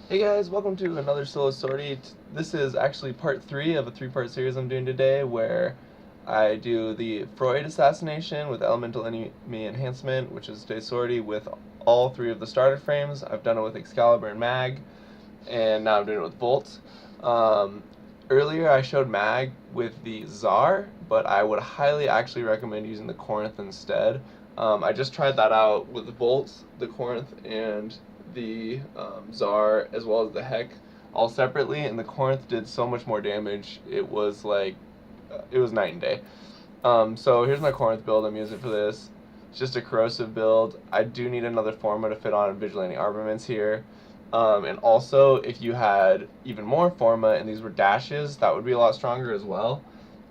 Hey guys, welcome to another solo sortie. This is actually part 3 of a 3-part series I'm doing today where I do the Phorid Assassination with Elemental Enemy Enhancement, which is today's sortie with all 3 of the starter frames. I've done it with Excalibur and Mag, and now I'm doing it with Bolt. Earlier I showed Mag with the Zarr, but I would highly actually recommend using the Corinth instead. I just tried that out with the Bolt, the Corinth, and the Zarr, as well as the Heck, all separately, and the Corinth did so much more damage. It was like, it was night and day. So here's my Corinth build I'm using for this. It's just a corrosive build. I do need another forma to fit on Vigilante Armaments here. And also, if you had even more forma and these were dashes, that would be a lot stronger as well.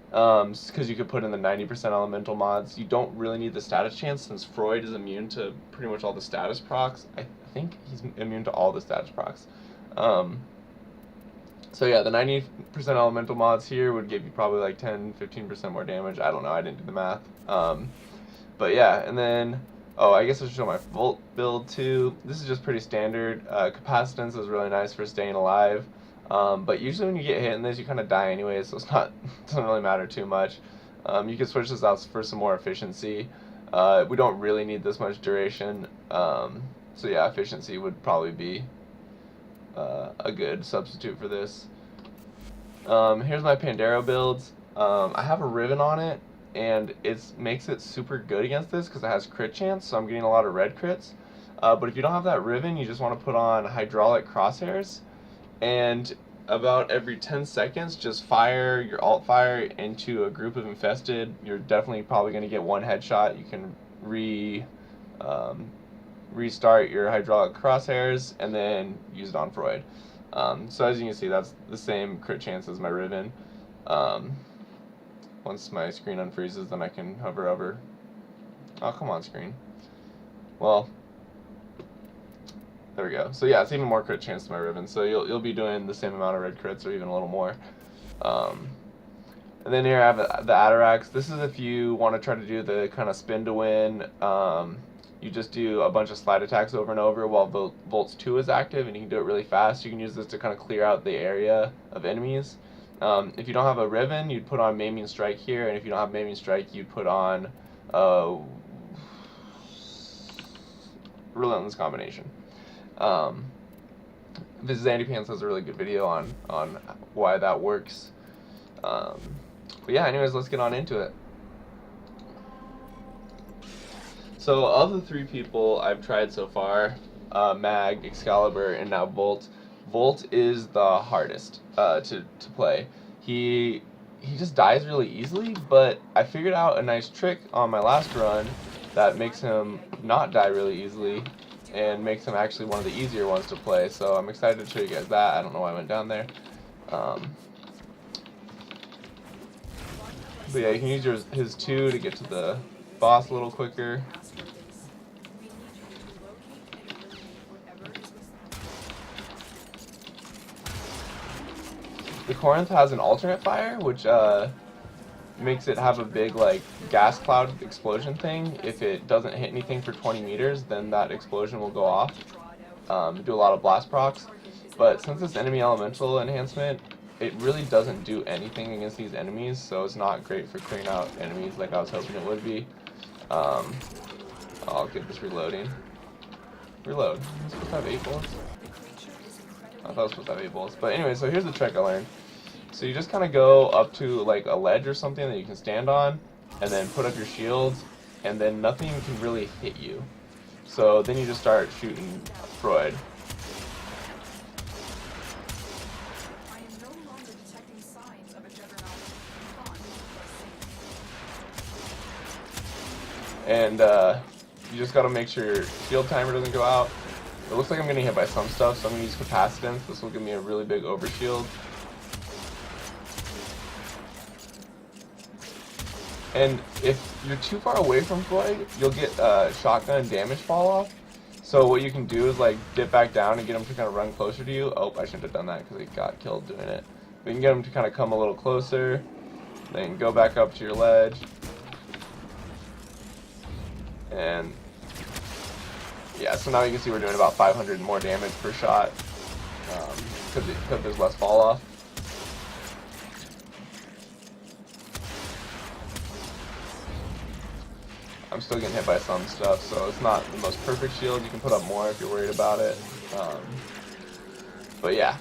Because you could put in the 90% elemental mods. You don't really need the status chance since Phorid is immune to pretty much all the status procs. I think he's immune to all the status procs. So yeah, the 90% elemental mods here would give you probably like 10-15% more damage. I don't know, I didn't do the math. But yeah, and then, oh, I guess I should show my Volt build too. This is just pretty standard. Capacitance is really nice for staying alive. But usually when you get hit in this, you kind of die anyway, so doesn't really matter too much. You can switch this out for some more efficiency. We don't really need this much duration. So yeah, efficiency would probably be a good substitute for this. Here's my Pandero builds. I have a Riven on it, and it makes it super good against this because it has crit chance, so I'm getting a lot of red crits. But if you don't have that Riven, you just want to put on hydraulic crosshairs, and about every 10 seconds, just fire your alt fire into a group of infested. You're definitely probably going to get one headshot. You can restart your hydraulic crosshairs and then use it on Phorid. So as you can see, that's the same crit chance as my Riven. Once my screen unfreezes, then I can hover over. Oh, come on, screen. Well, there we go. So yeah, it's even more crit chance than my Riven. So you'll be doing the same amount of red crits or even a little more. And then here I have the Atarax. This is if you want to try to do the kind of spin to win. You just do a bunch of slide attacks over and over while Volts 2 is active, and you can do it really fast. You can use this to kind of clear out the area of enemies. If you don't have a Riven, you'd put on Maiming Strike here, and if you don't have Maiming Strike, you'd put on Relentless Combination. This Andy Pants has a really good video on why that works. But yeah, anyways, let's get on into it. So of the 3 people I've tried so far, Mag, Excalibur, and now Volt, Volt is the hardest to play. He just dies really easily, but I figured out a nice trick on my last run that makes him not die really easily and makes him actually one of the easier ones to play. So I'm excited to show you guys that. I don't know why I went down there. But yeah, you can use his 2 to get to the boss a little quicker. The Corinth has an alternate fire, which makes it have a big like gas cloud explosion thing. If it doesn't hit anything for 20 meters, then that explosion will go off. Do a lot of blast procs. But since it's enemy elemental enhancement, it really doesn't do anything against these enemies, so it's not great for clearing out enemies like I was hoping it would be. I'll get this reloading. Reload. Am I supposed to have 8 bullets? I thought I was supposed to have 8 bullets. But anyway, so here's the trick I learned. So you just kind of go up to like a ledge or something that you can stand on, and then put up your shields, and then nothing can really hit you. So then you just start shooting Phorid. And you just gotta make sure your shield timer doesn't go out. It looks like I'm getting hit by some stuff, so I'm gonna use capacitance. This will give me a really big overshield. And if you're too far away from Phorid, you'll get shotgun damage fall off. So what you can do is like dip back down and get him to kind of run closer to you. Oh, I shouldn't have done that because he got killed doing it. But you can get him to kind of come a little closer, then go back up to your ledge. And yeah, so now you can see we're doing about 500 more damage per shot. because there's less fall off. I'm still getting hit by some stuff, so it's not the most perfect shield. You can put up more if you're worried about it. But yeah,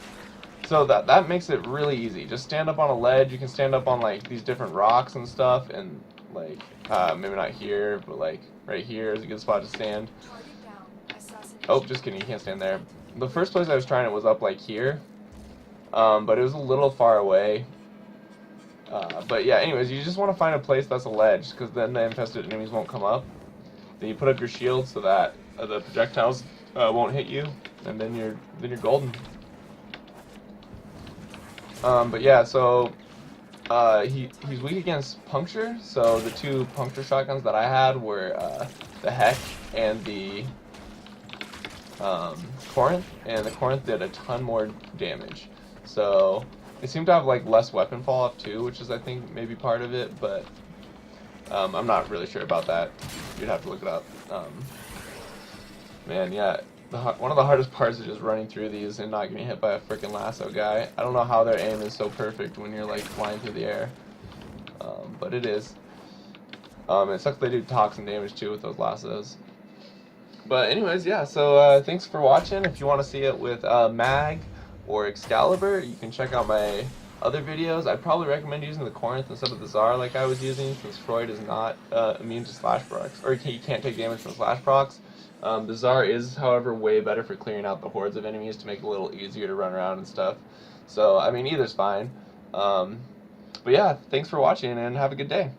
so that makes it really easy. Just stand up on a ledge. You can stand up on like these different rocks and stuff, and like maybe not here, but like right here is a good spot to stand. Oh, just kidding. You can't stand there. The first place I was trying it was up like here, but it was a little far away. But yeah, anyways, you just want to find a place that's a ledge, because then the infested enemies won't come up. Then you put up your shield so that the projectiles won't hit you, and then you're golden. But yeah, so he's weak against puncture. So the two puncture shotguns that I had were the Heck and the Corinth, and the Corinth did a ton more damage. So they seem to have like less weapon fall off too, which is I think maybe part of it, but I'm not really sure about that. You'd have to look it up. Man, yeah, one of the hardest parts is just running through these and not getting hit by a freaking lasso guy. I don't know how their aim is so perfect when you're like flying through the air, but it is. It sucks they do toxin damage too with those lassos. But anyways, yeah, so thanks for watching. If you want to see it with Mag or Excalibur, you can check out my other videos. I'd probably recommend using the Corinth instead of the Zarr like I was using, since Phorid is not immune to slash procs, or he can't take damage from slash procs. The Zarr is, however, way better for clearing out the hordes of enemies to make it a little easier to run around and stuff. So, I mean, either's fine. But yeah, thanks for watching and have a good day.